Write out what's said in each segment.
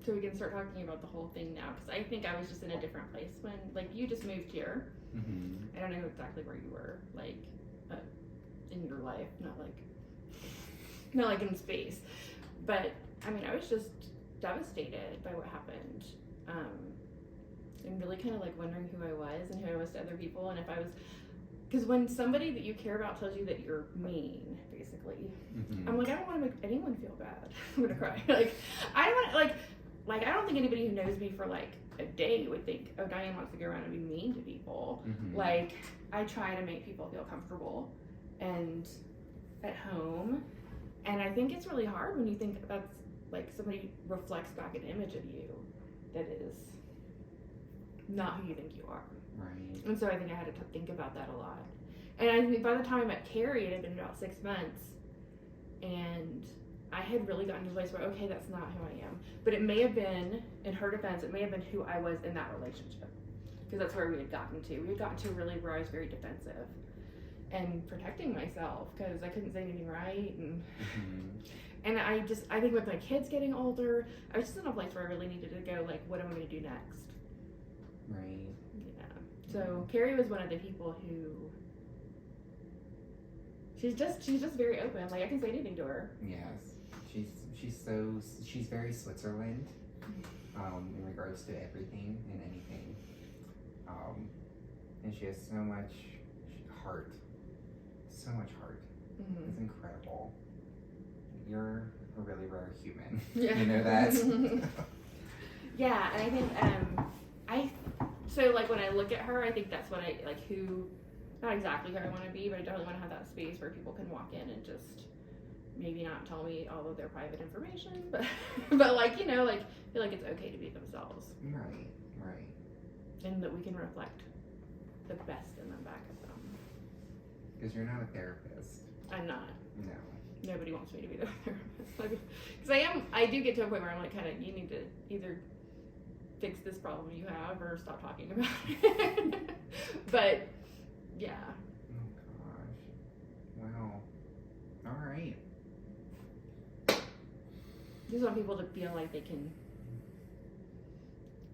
so we can start talking about the whole thing now, because I think I was just in a different place when, like, you just moved here. I don't know exactly where you were, like, in your life, not like in space, but I mean, I was just devastated by what happened, and really kind of like wondering who I was and who I was to other people, and if I was, because when somebody that you care about tells you that you're mean, basically, I'm like, I don't want to make anyone feel bad. I'm gonna cry. Like, I don't want like I don't think anybody who knows me for like a day would think, oh, Diane wants to go around and be mean to people. Like, I try to make people feel comfortable and at home, and I think it's really hard when you think that's like somebody reflects back an image of you that is not who you think you are. Right. And so I think I had to think about that a lot. And I think by the time I met Carrie, it had been about 6 months, and I had really gotten to a place where, okay, that's not who I am. But it may have been, in her defense, it may have been who I was in that relationship. Because that's where we had gotten to. We had gotten to really where I was very defensive and protecting myself because I couldn't say anything right. And I think with my kids getting older, I was just in a place where I really needed to go, like, what am I going to do next? Right. Yeah. So Carrie was one of the people who, she's just very open. Like, I can say anything to her. Yes. She's very Switzerland, in regards to everything and anything. And she has so much heart. So much heart. It's incredible. You're a really rare human. Yeah. You know that? Yeah, and I think, so like when I look at her, I think that's what I, like, who, not exactly who I want to be, but I definitely want to have that space where people can walk in and just maybe not tell me all of their private information, but like, you know, like, feel like it's okay to be themselves. Right. And that we can reflect the best in them back at them. Because you're not a therapist. I'm not. No. Nobody wants me to be their therapist. Because I do get to a point where I'm like, kind of, you need to either fix this problem you have or stop talking about it. But, yeah. Oh, gosh. Wow. All right. Just want people to feel like they can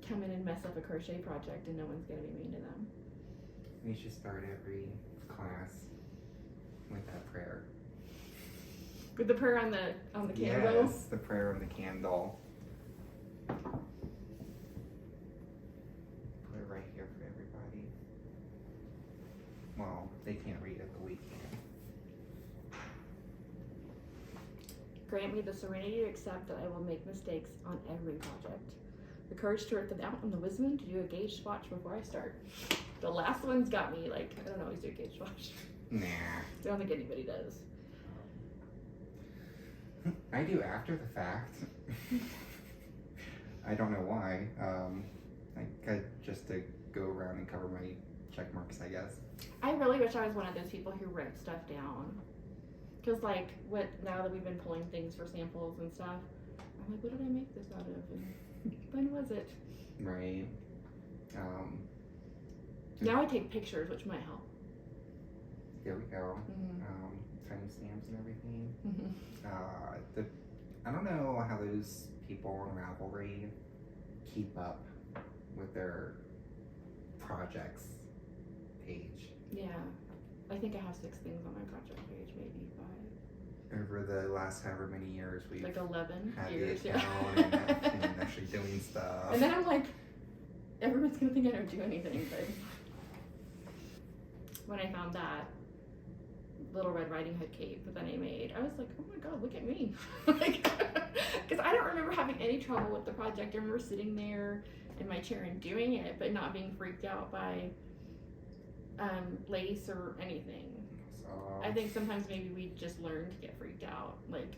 come in and mess up a crochet project and no one's going to be mean to them. We should start every class with that prayer. With the prayer on the candle? Yes, the prayer on the candle. Put it right here for everybody. Well, they can't read it, but we can. Grant me the serenity to accept that I will make mistakes on every project. The courage to work them out and the wisdom to do a gauge swatch before I start. The last one's got me, like, I don't always do a gauge swatch. Nah. I don't think anybody does. I do after the fact. I don't know why. Just to go around and cover my check marks, I guess. I really wish I was one of those people who wrote stuff down. Because, like, now that we've been pulling things for samples and stuff, I'm like, what did I make this out of? And when was it? Right. Now I take pictures, which might help. There we go. Timestamps and everything. I don't know how those people on Ravelry keep up with their projects page. Yeah. I think I have 6 things on my project page, maybe 5. Over the last however many years we've like 11 had years, the yeah. account and actually doing stuff. And then I'm like, everyone's gonna think I don't do anything, but when I found that Little Red Riding Hood cape that I made, I was like, oh my god, look at me. Like, because I don't remember having any trouble with the project. I remember sitting there in my chair and doing it, but not being freaked out by lace or anything. I think sometimes maybe we just learn to get freaked out. Like,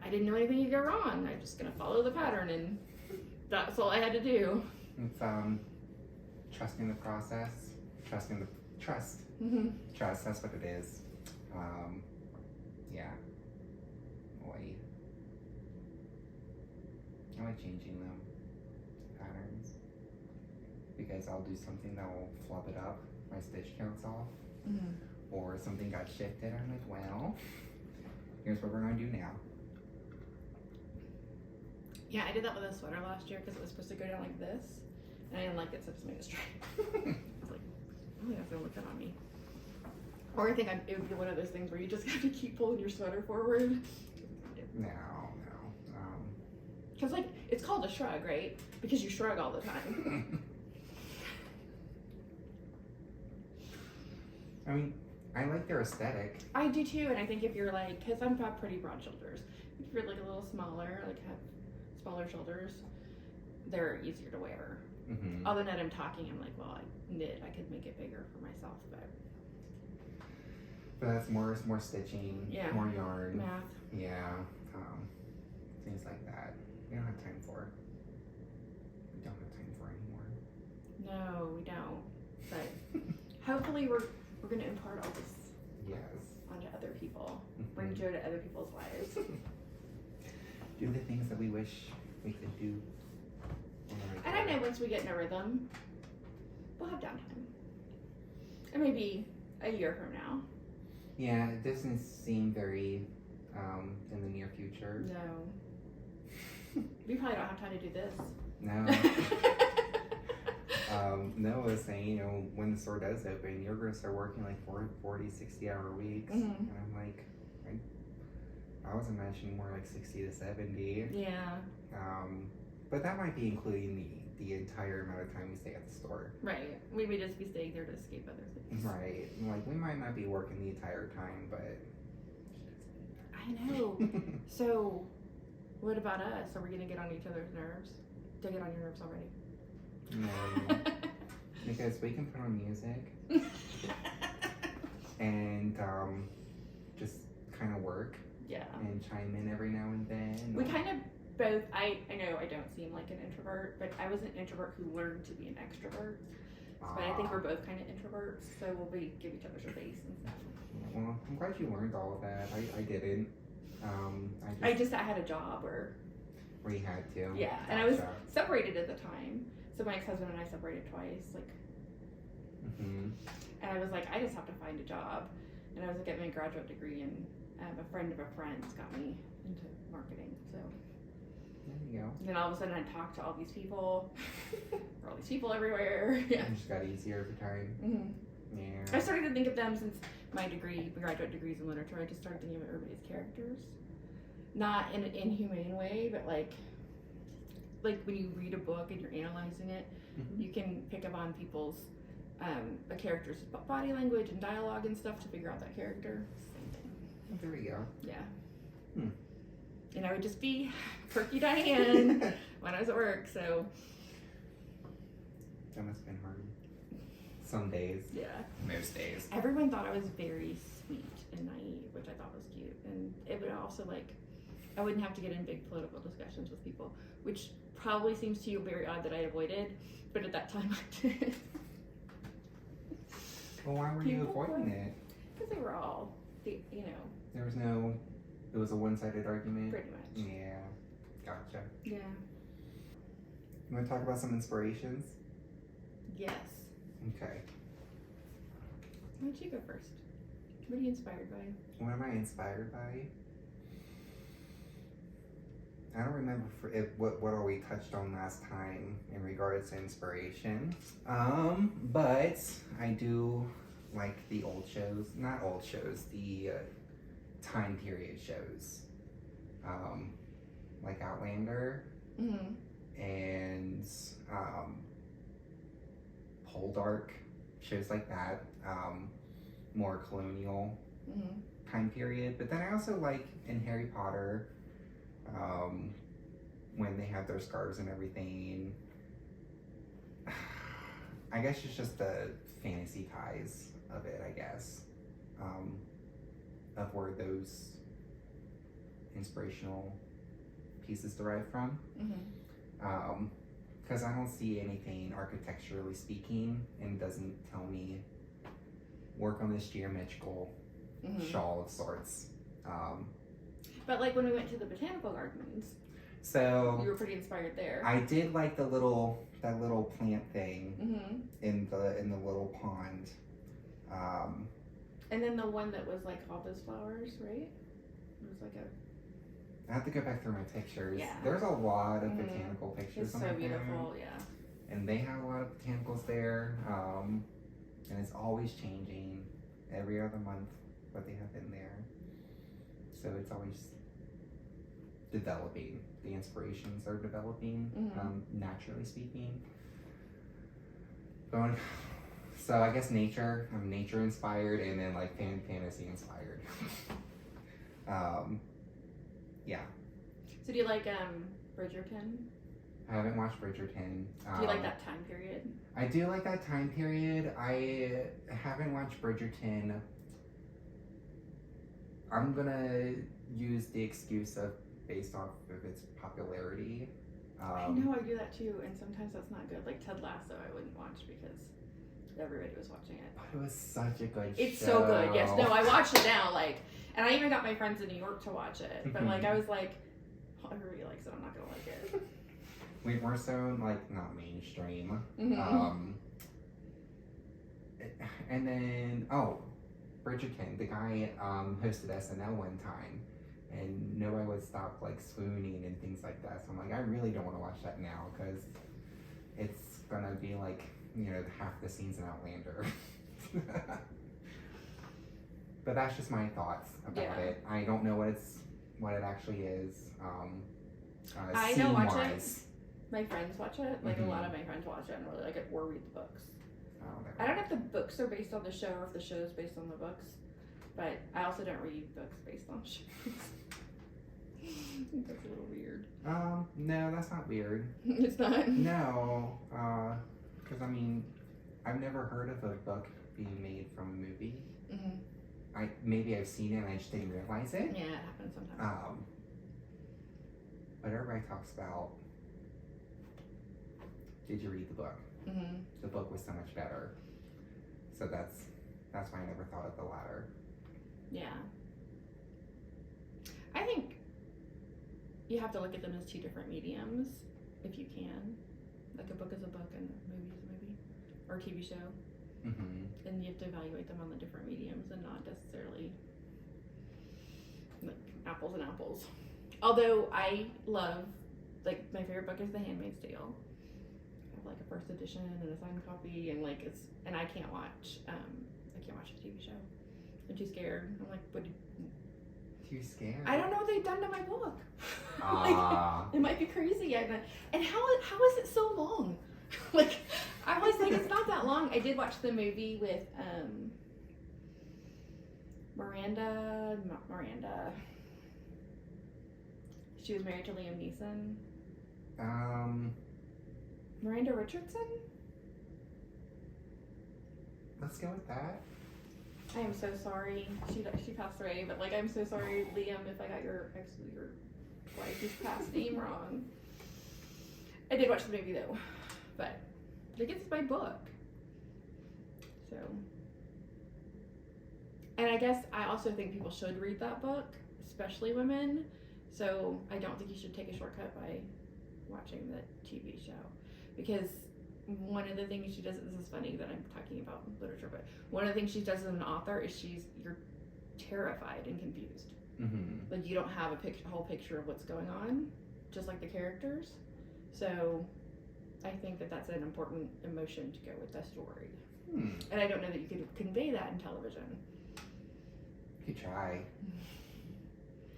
I didn't know anything could go wrong. I'm just gonna follow the pattern, and that's all I had to do. It's trusting the process, trust. Trust. That's what it is. Yeah. I like changing them patterns because I'll do something that will flub it up. My stitch counts off. Or something got shifted. I'm like, well, here's what we're going to do now. Yeah, I did that with a sweater last year because it was supposed to go down like this, and I didn't like it, so I just made it straight. I was like, oh yeah, it's gonna look good on me. Or I think it would be one of those things where you just have to keep pulling your sweater forward. No. Because like it's called a shrug, right? Because you shrug all the time. I mean, I like their aesthetic. I do too, and I think if you're like, because I've got pretty broad shoulders, if you're like a little smaller, like have smaller shoulders, they're easier to wear. Mm-hmm. Other than I'm talking, I'm like, well, I knit, I could make it bigger for myself, but that's more stitching, yeah, more yarn, math, yeah, things like that. We don't have time for. We don't have time for anymore. No, we don't. But hopefully, we're gonna impart all this onto other people, bring joy to other people's lives. Do the things that we wish we could do. And I know once we get in a rhythm, we'll have downtime. Or maybe a year from now. Yeah, it doesn't seem very in the near future. No. We probably don't have time to do this. No. Noah was saying, when the store does open, you're going to start working like 40, 60-hour weeks. Mm-hmm. And I'm like, I was imagining more like 60 to 70. Yeah. But that might be including the entire amount of time we stay at the store. Right. We may just be staying there to escape other things. Right. Like, we might not be working the entire time, but... I know. So, what about us? Are we going to get on each other's nerves? Did I get on your nerves already? No. Because we can put on music and just kind of work. Yeah. And chime in every now and then. We kind of both, I know I don't seem like an introvert, but I was an introvert who learned to be an extrovert. But I think we're both kind of introverts, so we'll give each other space and stuff. Well, I'm glad you learned all of that. I didn't. I had a job where you had to. Yeah, and I was separated at the time. So my ex-husband and I separated twice, Mm-hmm. And I was like, I just have to find a job. And I was getting my graduate degree, and a friend of a friend's got me into marketing. So there you go. And then all of a sudden, I talked to all these people, or all these people everywhere. Yeah, it just got easier over time. Mm-hmm. Yeah. I started to think of them since my graduate degrees in literature. I just started thinking of everybody's characters, not in an inhumane way, but like when you read a book and you're analyzing it, Mm-hmm. you can pick up on people's a character's body language and dialogue and stuff to figure out that character. Same thing. There we go. Yeah. And I would just be quirky Diane when I was at work, so. That must have been hard. Some days. Yeah. Most days. Everyone thought I was very sweet and naive, which I thought was cute. And it would also, I wouldn't have to get in big political discussions with people, which probably seems to you very odd that I avoided, but at that time I did. Well, why were you avoiding it? Because they were all, there was it was a one-sided argument? Pretty much. Yeah, gotcha. Yeah. You want to talk about some inspirations? Yes. Okay. Why don't you go first? What are you inspired by? What am I inspired by? I don't remember what all we touched on last time in regards to inspiration. But I do like the old shows, not old shows, the time period shows, like Outlander, and Poldark, shows like that, more colonial time period. But then I also like in Harry Potter, when they have their scarves and everything. I guess it's just the fantasy ties of it, I guess, of where those inspirational pieces derive from. Because I don't see anything architecturally speaking, and it doesn't tell me work on this geometrical shawl of sorts. But when we went to the botanical gardens, so you were pretty inspired there. I did like that little plant thing in the little pond. And then the one that was all those flowers, right? It was I have to go back through my pictures. Yeah. There's a lot of botanical pictures It's on so my beautiful, phone, yeah. and they have a lot of botanicals there, and it's always changing every other month what they have in there. So it's always developing. The inspirations are developing, naturally speaking. So I guess nature. I'm nature inspired, and then like fantasy inspired. Yeah. So do you like Bridgerton? I haven't watched Bridgerton. Do you like that time period? I do like that time period. I haven't watched Bridgerton. I'm gonna use the excuse of based off of its popularity. I know I do that too, and sometimes that's not good. Like Ted Lasso, I wouldn't watch because everybody was watching it. But it was such a good It's show. so good. Yes. No, I watch it now. Like, and I even got my friends in New York to watch it. But like, I was like, well, everybody likes it. I'm not gonna like it. We were so like not mainstream. And then Bridgerton, the guy hosted SNL one time, and nobody would stop like swooning and things like that. So I'm like, I really don't want to watch that now because it's gonna be like, you know, half the scenes in Outlander. But that's just my thoughts about it. I don't know what it actually is. I know watch it. My friends watch it. Like a lot of my friends watch it and really like it or read the books. I don't know if the books are based on the show or if the show is based on the books, but I also don't read books based on shows. That's a little weird. No, that's not weird. It's not? No, because I mean, I've never heard of a book being made from a movie. Maybe I've seen it and I just didn't realize it. Yeah, it happens sometimes. But everybody talks about, did you read the book? The book was so much better. So that's why I never thought of the latter. Yeah. I think you have to look at them as two different mediums, if you can. Like a book is a book and a movie is a movie, or a TV show. And you have to evaluate them on the different mediums and not necessarily like apples and apples. Although I love, like, my favorite book is The Handmaid's Tale. I have like a first edition and a signed copy, and like and I can't watch the TV show. I'm too scared. I'm like, what? Too scared? I don't know what they've done to my book. Like, it might be crazy. And how is it so long? Like, I was like, it's not that long. I did watch the movie with Miranda. She was married to Liam Neeson. Miranda Richardson? Let's go with that. I am so sorry. She passed away, but like, I'm so sorry, Liam, if I got your wife's past name wrong. I did watch the movie though, but like, it's my book. So, and I guess I also think people should read that book, especially women. So I don't think you should take a shortcut by watching the TV show, because one of the things she does, this is funny that I'm talking about literature, but one of the things she does as an author is you're terrified and confused. Like, you don't have a whole picture of what's going on, just like the characters. So I think that that's an important emotion to go with the story. And I don't know that you could convey that in television. You could try.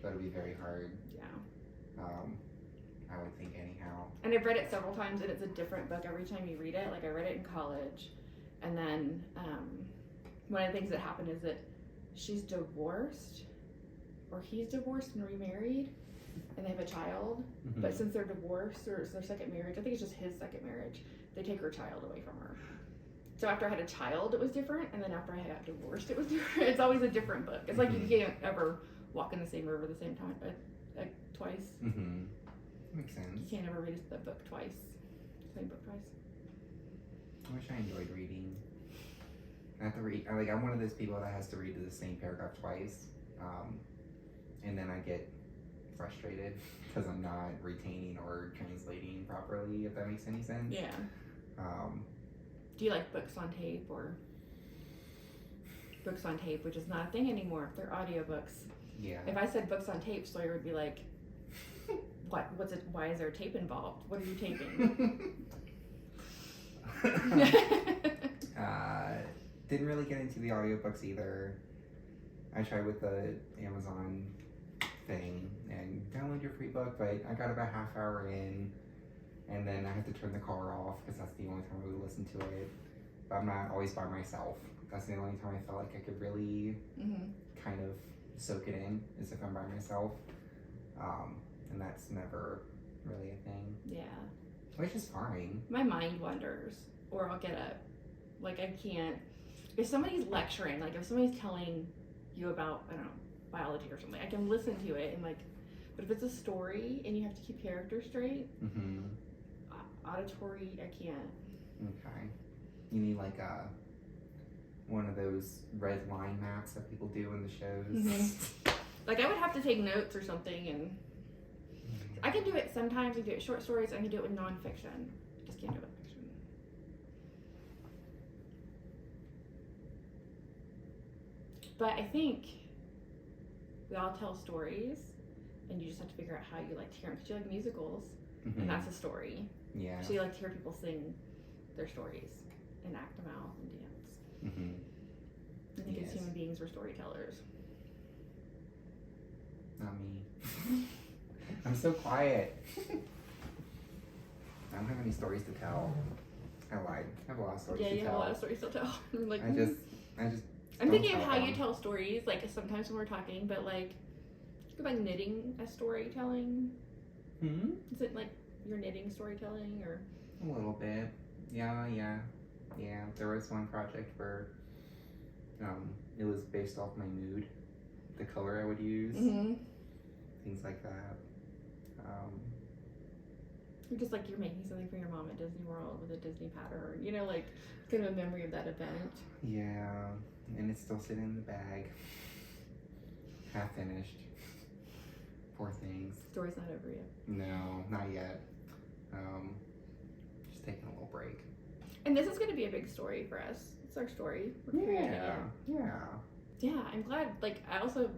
But it'd be very hard. Yeah. I would think anyhow. And I've read it several times, and it's a different book every time you read it. Like, I read it in college, and then one of the things that happened is that she's divorced, or he's divorced and remarried, and they have a child. But since they're divorced, or it's their second marriage, I think it's just his second marriage, they take her child away from her. So after I had a child, it was different, and then after I got divorced, it was different. It's always a different book. It's like you can't ever walk in the same river at the same time, twice. Makes sense. You can't ever read the book twice. Same book twice. I wish I enjoyed reading. I have to read. I'm one of those people that has to read the same paragraph twice, and then I get frustrated because I'm not retaining or translating properly. If that makes any sense. Yeah. Do you like books on tape or books on tape, which is not a thing anymore? They're audiobooks. Yeah. If I said books on tape, Sawyer would be like, What's it? Why is there tape involved? What are you taping? Didn't really get into the audiobooks either. I tried with the Amazon thing and download your free book, but I got about half hour in, and then I had to turn the car off because that's the only time I would listen to it. But I'm not always by myself. That's the only time I felt like I could really kind of soak it in, is if I'm by myself. And that's never really a thing. Yeah. Which is fine. My mind wanders, or I'll get up. Like, I can't. If somebody's lecturing, like if somebody's telling you about, I don't know, biology or something, I can listen to it and like, but if it's a story and you have to keep characters straight, auditory, I can't. Okay. You need like one of those red line maps that people do in the shows. Like I would have to take notes or something, and I can do it sometimes. I can do it short stories. I can do it with nonfiction. I just can't do it with fiction. But I think we all tell stories, and you just have to figure out how you like to hear them. Because you like musicals, and that's a story. Yeah. So you like to hear people sing their stories and act them out and dance. I think as human beings, we're storytellers. Not me. I'm so quiet. I don't have any stories to tell. I lied. I have a lot of stories to tell. Yeah, you have a lot of stories to tell. Like, I just. I'm thinking of how you tell stories, like sometimes when we're talking, but like, about knitting as storytelling. Is it like your knitting storytelling or? A little bit. Yeah. There was one project where it was based off my mood, the color I would use, things like that. Or just like you're making something for your mom at Disney World with a Disney pattern, you know, like kind of a memory of that event. Yeah, and it's still sitting in the bag, half finished. Poor things. Story's not over yet. No, not yet. Just taking a little break. And this is going to be a big story for us. It's our story. We're creating it. Yeah, I'm glad. Like, I also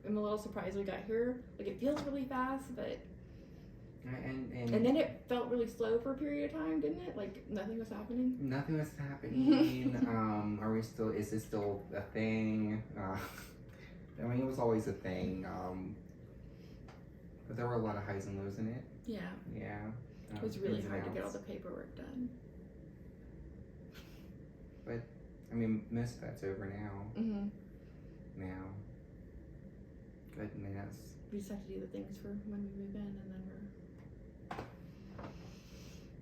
am a little surprised we got here. Like, it feels really fast, but... And then it felt really slow for a period of time, didn't it? Like, nothing was happening? Nothing was happening. Are we still... Is this still a thing? I mean, it was always a thing. But there were a lot of highs and lows in it. Yeah. Yeah. It was really hard to get all the paperwork done. But, I mean, most of that's over now. Now. But, I mean, that's... We just have to do the things for when we move in, and then we're...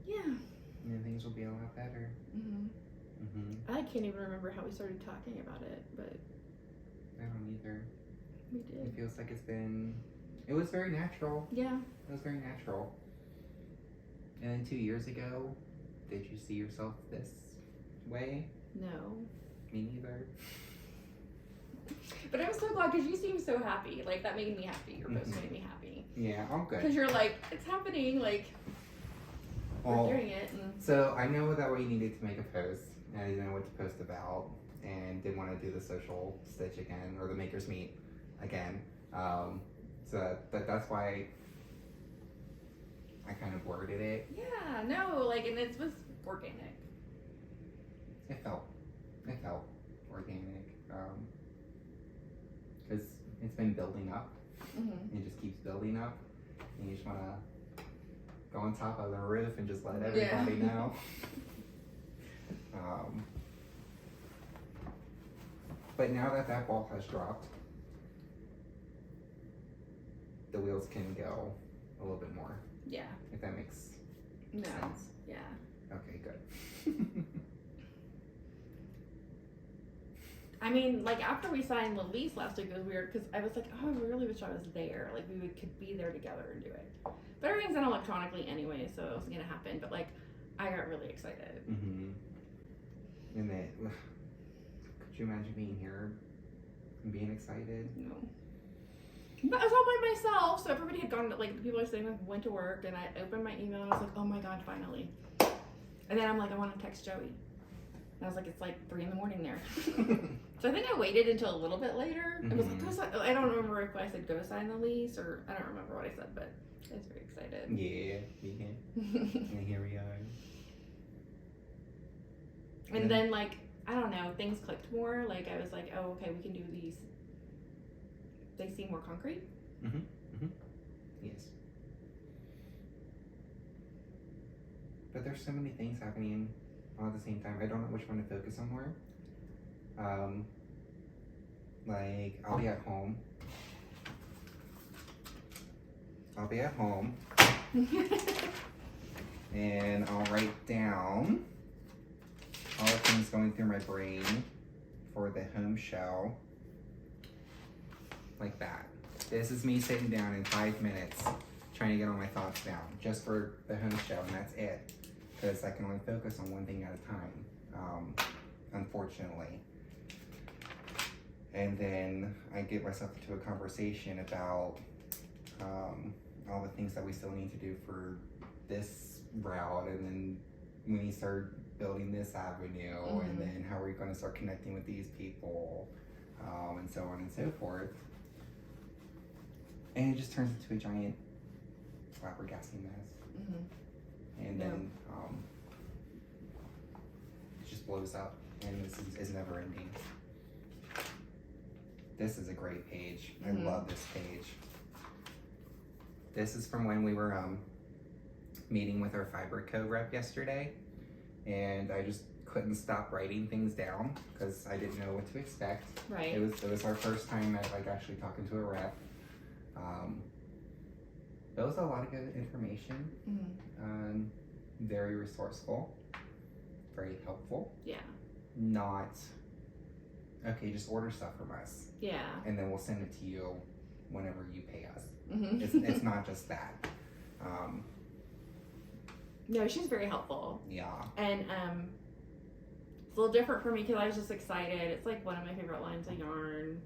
Yeah. And then things will be a lot better. I can't even remember how we started talking about it, but... I don't either. We did. It feels like it's been... It was very natural. Yeah. It was very natural. And then 2 years ago, did you see yourself this way? No. Me neither. But I was so glad because you seemed so happy. Like, that made me happy. Your post made me happy. Yeah, I'm good. Because you're like, it's happening. Like, we're doing it. And... So I know that we needed to make a post, and I didn't know what to post about, and didn't want to do the social stitch again, or the makers meet again. So that's why I kind of worded it. Yeah, no, like, and it was organic. It felt organic. Because it's been building up. It just keeps building up. And you just want to go on top of the roof and just let everybody know. But now that ball has dropped, the wheels can go a little bit more. Yeah. If that makes sense. Yeah. Okay, good. I mean, like, after we signed the lease last week, it was weird because I was like, oh, I really wish I was there. Like, could be there together and do it. But everything's done electronically anyway, so it wasn't going to happen. But, like, I got really excited. And then, could you imagine being here and being excited? No. But I was all by myself, so everybody had gone, like, the people I was staying with went to work, and I opened my email, and I was like, oh my god, finally. And then I'm like, I want to text Joey. I was like, it's like 3 a.m. there. So I think I waited until a little bit later. It was like, go sign. I don't remember if I said go sign the lease or I don't remember what I said, but I was very excited. And here we are. And then, like, I don't know, things clicked more. Like, I was like, oh, okay, we can do these. They seem more concrete. Yes. But there's so many things happening all at the same time. I don't know which one to focus on more. Like, I'll be at home. And I'll write down all the things going through my brain for the home show. Like that. This is me sitting down in 5 minutes trying to get all my thoughts down just for the home show, and that's it. Because I can only focus on one thing at a time, unfortunately. And then I get myself into a conversation about all the things that we still need to do for this route, and then when you start building this avenue, and then how are we going to start connecting with these people, and so on and so forth. And it just turns into a giant flabbergasting mess. And then it just blows up, and this is never ending. This is a great page. I love this page. This is from when we were meeting with our Fibersode rep yesterday, and I just couldn't stop writing things down because I didn't know what to expect. Right. It was our first time at like actually talking to a rep. That was a lot of good information. Very resourceful, very helpful. Yeah. Not okay, just order stuff from us. Yeah. And then we'll send it to you whenever you pay us. It's not just that. No, she's very helpful. Yeah. And it's a little different for me because I was just excited. It's like one of my favorite lines of yarn.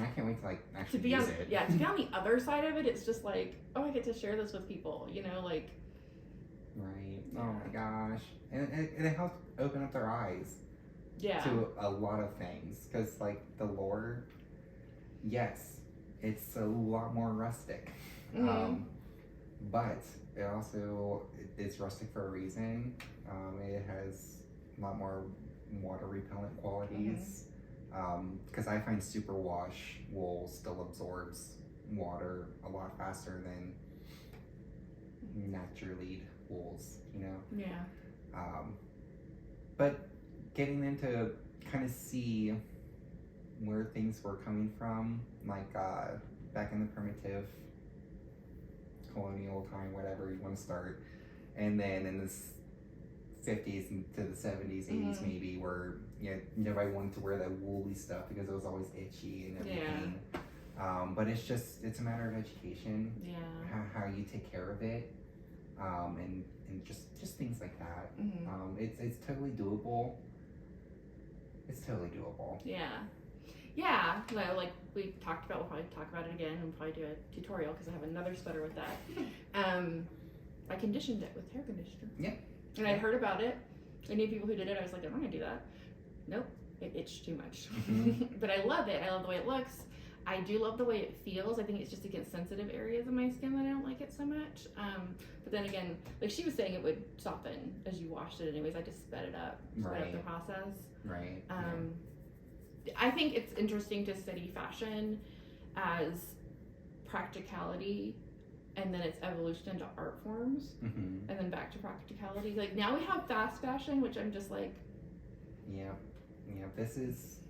I can't wait to like actually use it. Yeah, to be on the other side of it, it's just like, oh, I get to share this with people, you know, like. Right. Oh my gosh. And it helps open up their eyes. Yeah. To a lot of things. Because like the lore, yes, it's a lot more rustic. But it also is rustic for a reason. It has a lot more water repellent qualities. Because I find superwash wool still absorbs water a lot faster than naturally wools, you know? Yeah. But getting them to kind of see where things were coming from, like back in the primitive colonial time, whatever you want to start, and then in the 50s to the 70s, 80s maybe, where nobody wanted to wear that woolly stuff because it was always itchy and everything. But it's a matter of education. Yeah. How you take care of it, and just things like that. It's totally doable. It's totally doable. Yeah. Yeah, well, like we talked about, we'll probably talk about it again and probably do a tutorial because I have another sweater with that. I conditioned it with hair conditioner. Yeah. And I'd heard about it. I knew people who did it. I was like, I'm not gonna do that. Nope, it itched too much. But I love it. I love the way it looks. I do love the way it feels. I think it's just against sensitive areas of my skin that I don't like it so much. But then again, like she was saying, it would soften as you washed it anyways. I just sped it up, sped up the process. Right. I think it's interesting to study fashion as practicality, and then its evolution into art forms, and then back to practicality. Like now we have fast fashion, which I'm just like, yeah. This is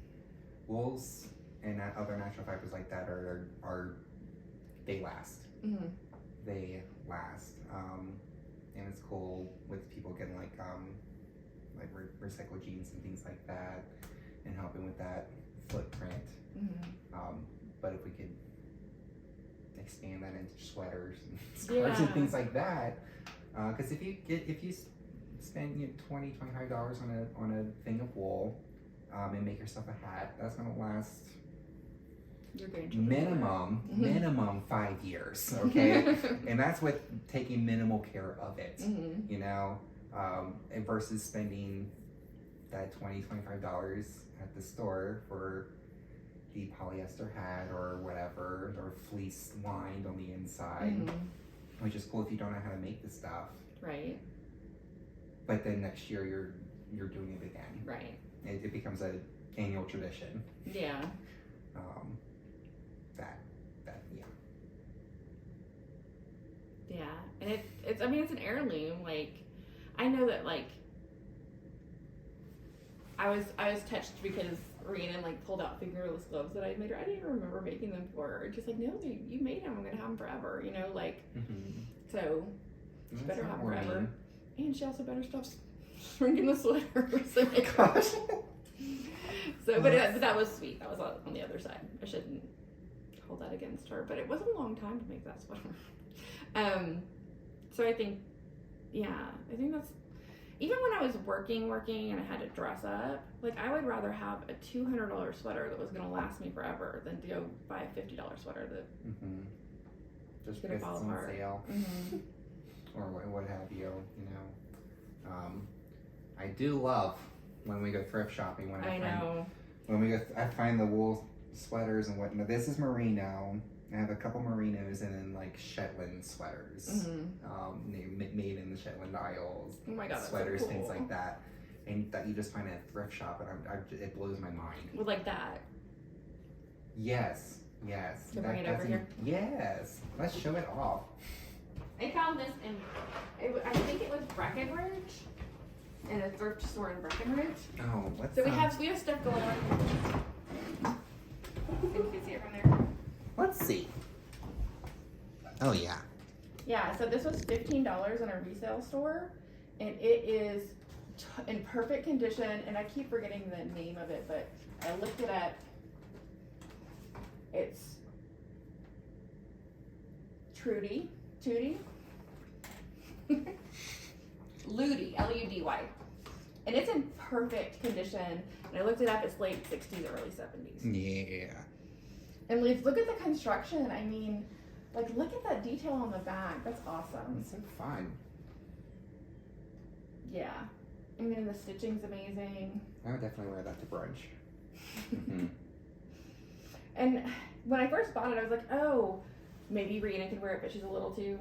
wools and other natural fibers like that are they last. They last, and it's cool with people getting like recycled jeans and things like that, and helping with that footprint. But if we could expand that into sweaters and scarves and things like that, because if you spend $20, $25 on a thing of wool, and make yourself a hat, that's gonna last minimum 5 years. Okay. And that's with taking minimal care of it, you know, versus spending that $20-$25 at the store for the polyester hat or whatever, or fleece lined on the inside, which is cool if you don't know how to make the stuff. Right. But then next year you're doing it again. Right. It becomes an annual tradition. Yeah. Yeah, and it's I mean, it's an heirloom. Like, I know that, like, I was touched because Rhiannon, like, pulled out fingerless gloves that I made her. I didn't even remember making them for her. Just like, no, you made them. I'm gonna have them forever. You know, like, so she better have them forever. And she also better stop shrinking the sweater. So, gosh. So, but that was sweet. That was on the other side. I shouldn't hold that against her, but it was a long time to make that sweater. So I think that's, even when I was working and I had to dress up, like, I would rather have a $200 sweater that was going to last me forever than to go buy a $50 sweater that just because it's on sale or what have you, you know. I do love when we go thrift shopping, I find the wool sweaters and whatnot. This is merino. I have a couple merinos and then, like, Shetland sweaters, made in the Shetland Isles. Oh my God, sweaters, that's so cool. Things like that, and that you just find at a thrift shop, and it blows my mind. Well, like that. Yes. Can bring it over here? Yes, let's show it off. I found this I think it was Breckenridge, in a thrift store in Breckenridge. Oh, what's so we have stuff going on. Think you can see it from there. Let's see. Oh, yeah. Yeah, so this was $15 in a resale store, and it is in perfect condition, and I keep forgetting the name of it, but I looked it up. It's Tooty, Ludy, Ludy, and it's in perfect condition, and I looked it up, it's late 60s, early 70s. Yeah. And look at the construction. I mean, like, look at that detail on the back. That's awesome. It's so fun. Yeah. I mean, the stitching's amazing. I would definitely wear that to brunch. And when I first bought it, I was like, oh, maybe Rhiannon could wear it, but she's a little too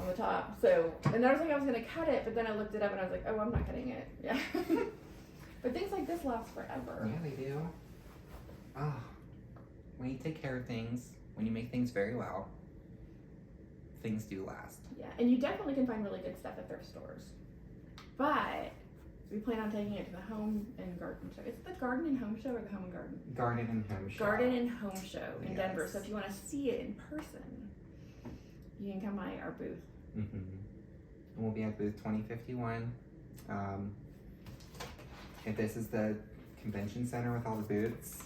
on the top. So, and I was like, I was going to cut it, but then I looked it up and I was like, oh, I'm not cutting it. Yeah. But things like this last forever. Yeah, they do. Oh. When you take care of things, when you make things very well, things do last. Yeah, and you definitely can find really good stuff at thrift stores. But we plan on taking it to the Home and Garden Show. Is it the Garden and Home Show or the Home and Garden? Garden and Home Show. Garden and Home Show in Denver. So if you want to see it in person, you can come by our booth. And we'll be at booth 2051. If this is the convention center with all the booths,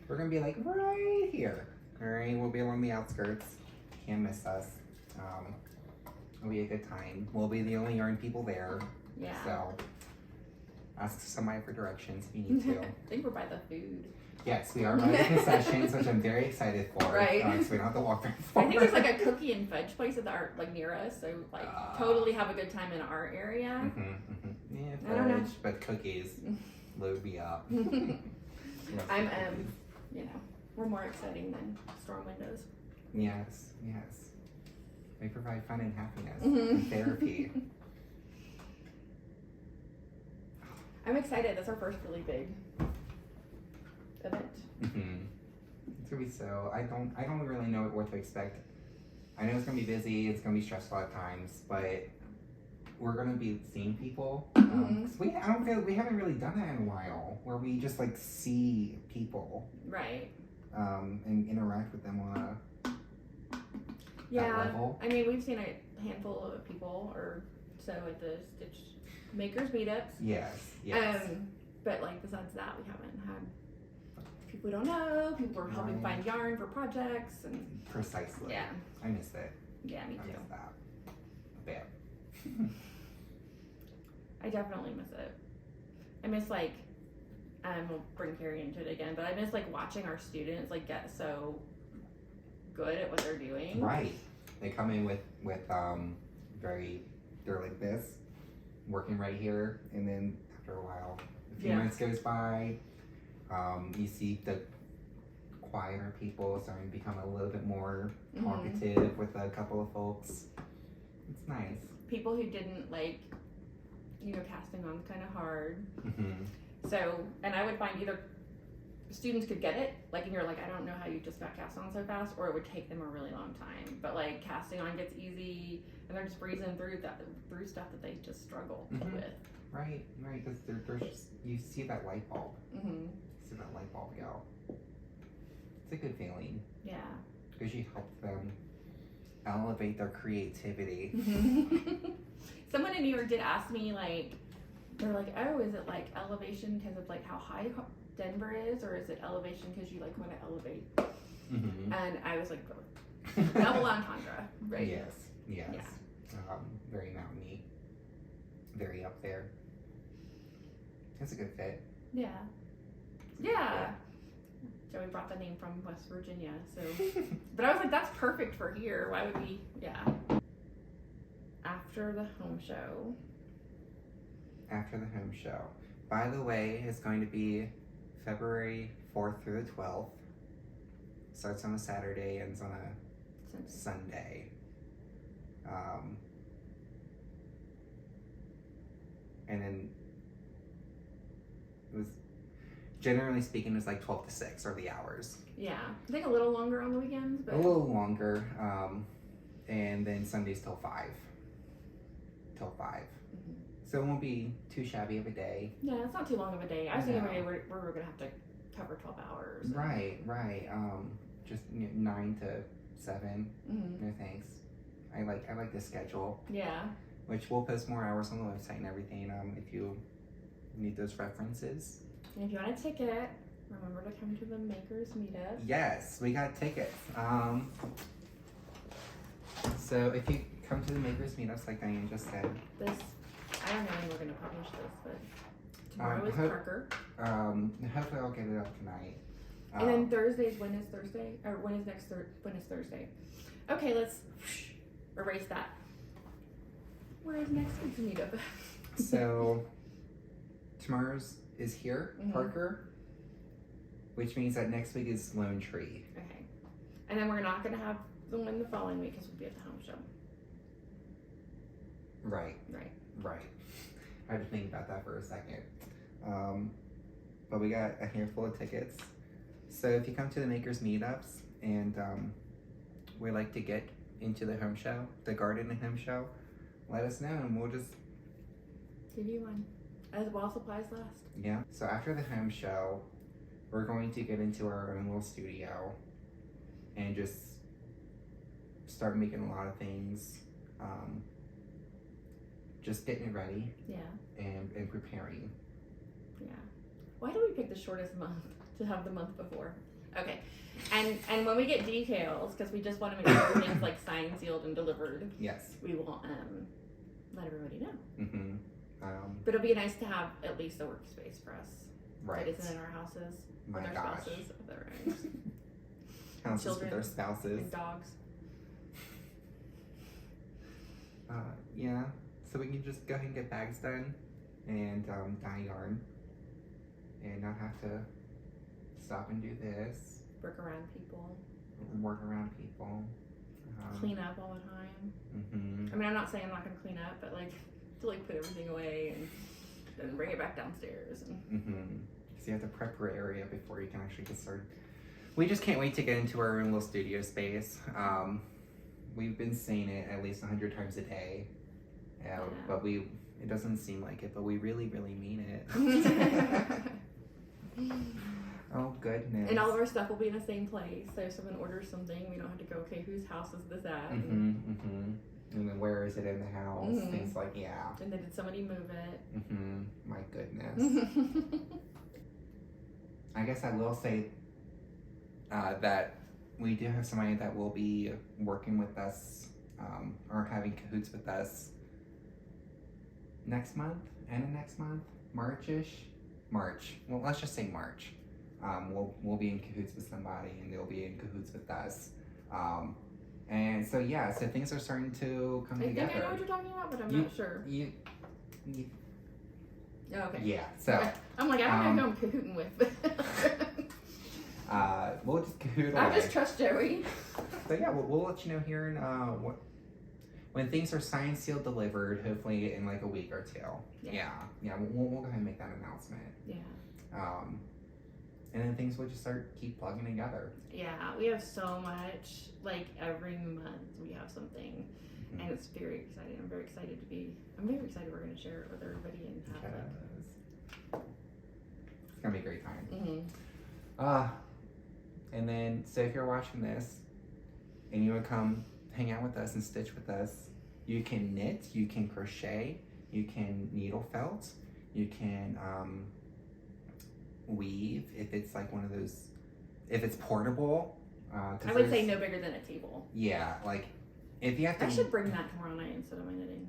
we're going to be, like, right here. All right, we'll be along the outskirts. Can't miss us. It'll be a good time. We'll be the only yarn people there. Yeah. So ask somebody for directions if you need to. I think we're by the food. Yes, we are by the concessions, which I'm very excited for. Right. So we don't have to walk very far. I think there's, like, a cookie and fudge place that are, like, near us. So, like, totally have a good time in our area. Yeah, fudge, I don't know. but cookies load me up. I'm you know, we're more exciting than storm windows. Yes. They provide fun and happiness and therapy. I'm excited. That's our first really big event. It's gonna be so. I don't really know what to expect. I know it's gonna be busy. It's gonna be stressful at times, but we're gonna be seeing people. We haven't really done that in a while, where we just, like, see people, right? And interact with them on that level. I mean, we've seen a handful of people or so at the Stitch Makers meetups. Yes. But, like, besides that, we haven't had people we don't know. People are helping find yarn for projects and precisely. Yeah. I missed it. Yeah, me too. I missed that a bit. I definitely miss it. I miss, like, we'll bring Carrie into it again, but I miss, like, watching our students, like, get so good at what they're doing. Right. They come in with they're like this, working right here, and then after a while. A few Yeah. months goes by, you see the quieter people starting to become a little bit more talkative with a couple of folks. It's nice. People who didn't like, casting on's kind of hard. Mm-hmm. So, and I would find either students could get it, like, and you're like, I don't know how you just got cast on so fast, or it would take them a really long time. But like, casting on gets easy, and they're just breezing through stuff that they just struggle with. Right, because there's just, you see that light bulb. Mm-hmm. You see that light bulb go. It's a good feeling. Yeah. Because you help them elevate their creativity. Someone in New York did ask me, like, they're like, oh, is it like elevation because of like how high Denver is, or is it elevation because you like want to elevate? And I was like, both. Double entendre, right? Yes. Yeah. Very mountainy. Very up there. It's a good fit. Yeah. Joey brought the name from West Virginia, so. But I was like, that's perfect for here. Why would we? Yeah. After the home show. By the way, it's going to be February 4th through the 12th. Starts on a Saturday, ends on a Sunday. And then it was, generally speaking, it's like 12 to 6 are the hours. Yeah, I think a little longer on the weekends, but. A little longer. And then Sundays till 5. So it won't be too shabby of a day. Yeah, it's not too long of a day. I was thinking we're going to have to cover 12 hours. Right. Just 9 to 7. No thanks. I like the schedule. Yeah. Which we'll post more hours on the website and everything. If you need those references. And if you want a ticket, remember to come to the Makers Meetup. Yes, we got tickets. So if you come to the Makers Meetups, like Diane just said. I don't know when we're going to publish this, but tomorrow is Parker. Hopefully I'll get it up tonight. And then Thursdays, when is Thursday? Or when is Thursday? Okay, let's erase that. Where is next week's meetup? So tomorrow's is here, Parker, which means that next week is Lone Tree. Okay. And then we're not going to have the one the following week because we'll be at the home show. Right. I had to think about that for a second. But we got a handful of tickets. So if you come to the Makers Meetups and we like to get into the home show, the garden and home show, let us know and we'll just give you one. As while supplies last. Yeah. So after the home show, we're going to get into our own little studio and just start making a lot of things. Just getting it ready. Yeah. And preparing. Yeah. Why do we pick the shortest month to have the month before? Okay. And when we get details, because we just want to make sure everything's like signed, sealed, and delivered. Yes. We will let everybody know. But it'll be nice to have at least a workspace for us. Right. That isn't in our houses. My with our gosh. spouses of their own. Houses Children with their spouses. And dogs. Yeah. So we can just go ahead and get bags done and dye yarn and not have to stop and do this. Work around people. Clean up all the time. I mean, I'm not saying I'm not going to clean up, but like to like put everything away and then bring it back downstairs. And So you have to prep your area before you can actually get started. We just can't wait to get into our own little studio space. We've been saying it at least 100 times a day. But it doesn't seem like it, but we really, really mean it. Oh, goodness. And all of our stuff will be in the same place. So if someone orders something, we don't have to go, okay, whose house is this at? And then where is it in the house? Things like, yeah. And then did somebody move it? My goodness. I guess I will say that we do have somebody that will be working with us or having cahoots with us next month, March. Well, let's just say March. We'll be in cahoots with somebody, and they'll be in cahoots with us. And so yeah, so things are starting to come together. I think I know what you're talking about, but I'm not sure. Oh, okay. Yeah, so. I'm like, I don't know who I'm cahooting with. We'll just cahoot away. I just trust Joey. So yeah, we'll let you know here in when things are signed, sealed, delivered. Hopefully in like a week or two. Yeah. We'll go ahead and make that announcement. Yeah. And then things will just keep plugging together. Yeah, we have so much. Like every month we have something, and it's very exciting. I'm very excited we're going to share it with everybody and have it. It's gonna be a great time. And then so if you're watching this, and you would come hang out with us and stitch with us, you can knit, you can crochet, you can needle felt, you can weave if it's like one of those, if it's portable. I would say no bigger than a table. Yeah, like if you have to. I should bring that tomorrow night instead of my knitting.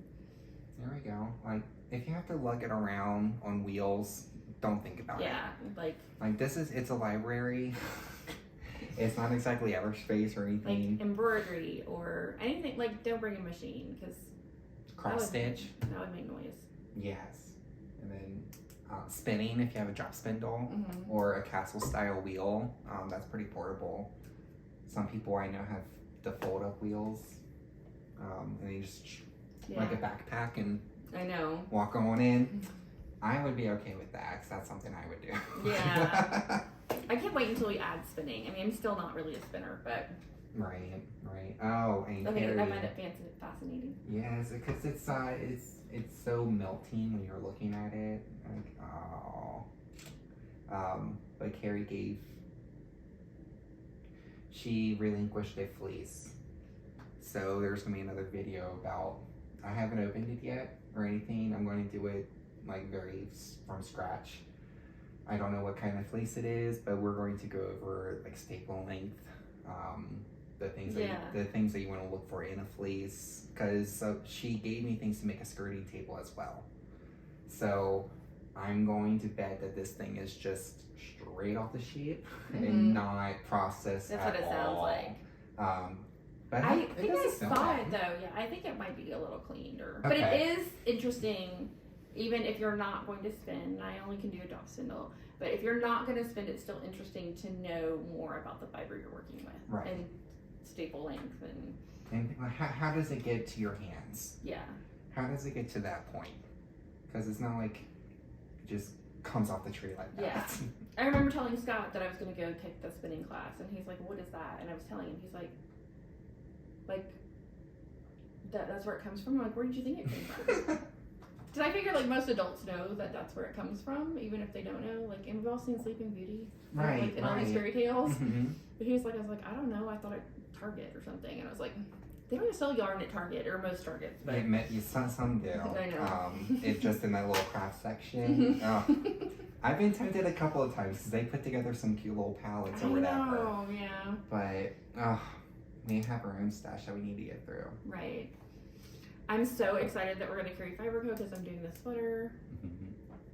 There we go. Like if you have to lug it around on wheels, don't think about it. Yeah, like it's a library. It's not exactly Everspace or anything. Like embroidery or anything. Like don't bring a machine because cross stitch. That would make noise. Yes, and then spinning if you have a drop spindle or a castle style wheel. That's pretty portable. Some people I know have the fold up wheels, and they just like a backpack and I know walk on in. I would be okay with that because that's something I would do. Yeah. I can't wait until we add spinning. I mean, I'm still not really a spinner, but right. Oh, and I think that might have been fascinating. Yes, because it's so melting when you're looking at it. Like, but Carrie she relinquished a fleece. So there's gonna be another video about. I haven't opened it yet or anything. I'm going to do it like very from scratch. I don't know what kind of fleece it is, but we're going to go over like staple length, the things that you want to look for in a fleece. Because she gave me things to make a skirting table as well. So I'm going to bet that this thing is just straight off the sheet and not processed. That's what it sounds like. But I think I saw it though. Yeah, I think it might be a little cleaner, but it is interesting. Even if you're not going to spin, I only can do a drop spindle, but if you're not going to spin, it's still interesting to know more about the fiber you're working with, right? And staple length and how does it get to your hands? Yeah. How does it get to that point? Because it's not like it just comes off the tree like that. Yeah. I remember telling Scott that I was going to go take the spinning class, and he's like, "What is that?" And I was telling him, he's like that's where it comes from. I'm like, where did you think it came from? Because I figure like most adults know that that's where it comes from, even if they don't know. Like, and we've all seen Sleeping Beauty, right? Like in all these fairy tales. But he was like, I was like, I don't know. I thought at Target or something, and I was like, they don't even sell yarn at Target or most Targets. But some do. I know. It's just in that little craft section. I've been tempted a couple of times because they put together some cute little palettes or whatever. Oh yeah. But we have our own stash that we need to get through. Right. I'm so excited that we're going to carry Fiberco because I'm doing this sweater.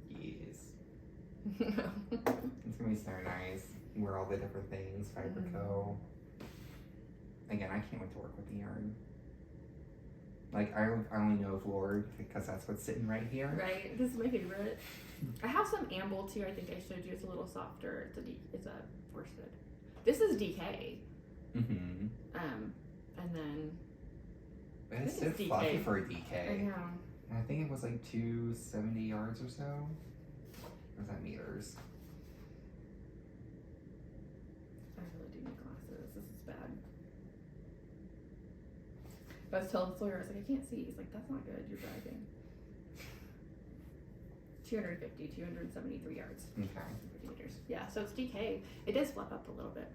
Yes. It's going to be so nice. Wear all the different things, Fiberco. Again, I can't wait to work with the yarn. Like, I only know of Lord because that's what's sitting right here. Right. This is my favorite. I have some amble too. I think I showed you. It's a little softer. It's a worsted. This is DK. And then but it's so fluffy for a DK. I know. I think it was like 270 yards or so. Or is that meters? I really do need glasses. This is bad. I was telling Sawyer, I was like, I can't see. He's like, that's not good. You're driving. 273 yards. Okay. 50 meters. Yeah, so it's DK. It does flip up a little bit.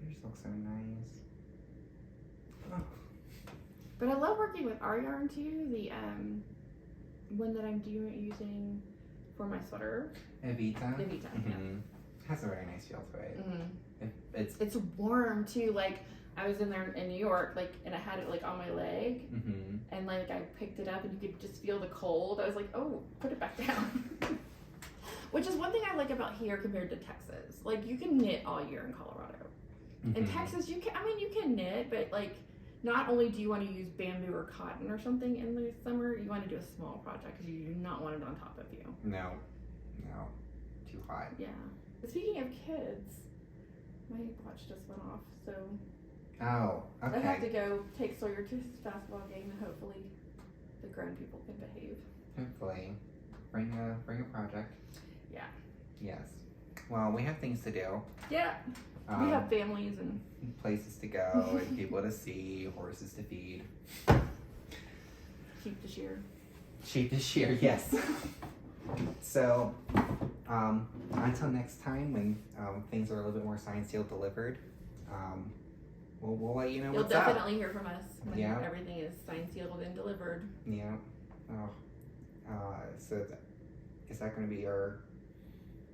It just looks so nice. Oh. But I love working with our yarn too. The one that I'm using for my sweater. Evita. Yeah. Has a very nice feel to it. It's warm too. Like I was in there in New York, like, and I had it like on my leg, and like I picked it up and you could just feel the cold. I was like, oh, put it back down. Which is one thing I like about here compared to Texas. Like you can knit all year in Colorado. In Texas, you can knit, but like not only do you want to use bamboo or cotton or something in the summer, you want to do a small project because you do not want it on top of you. No, too hot. Yeah. Speaking of kids, my watch just went off, so Oh, okay. I have to go take Sawyer to his basketball game, and hopefully the grown people can behave. Hopefully, bring a project. Yeah. Yes. Well, we have things to do. Yeah. We have families and places to go and people to see, horses to feed, sheep to shear. Sheep to shear. Yes. So, until next time, when things are a little bit more signed, sealed, delivered, we'll let you know You'll what's up. You'll definitely hear from us when Yeah. everything is signed, sealed, and delivered. Yeah. So is that going to be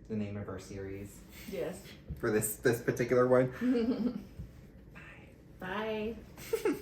the name of our series? Yes. For this particular one? Bye. Bye.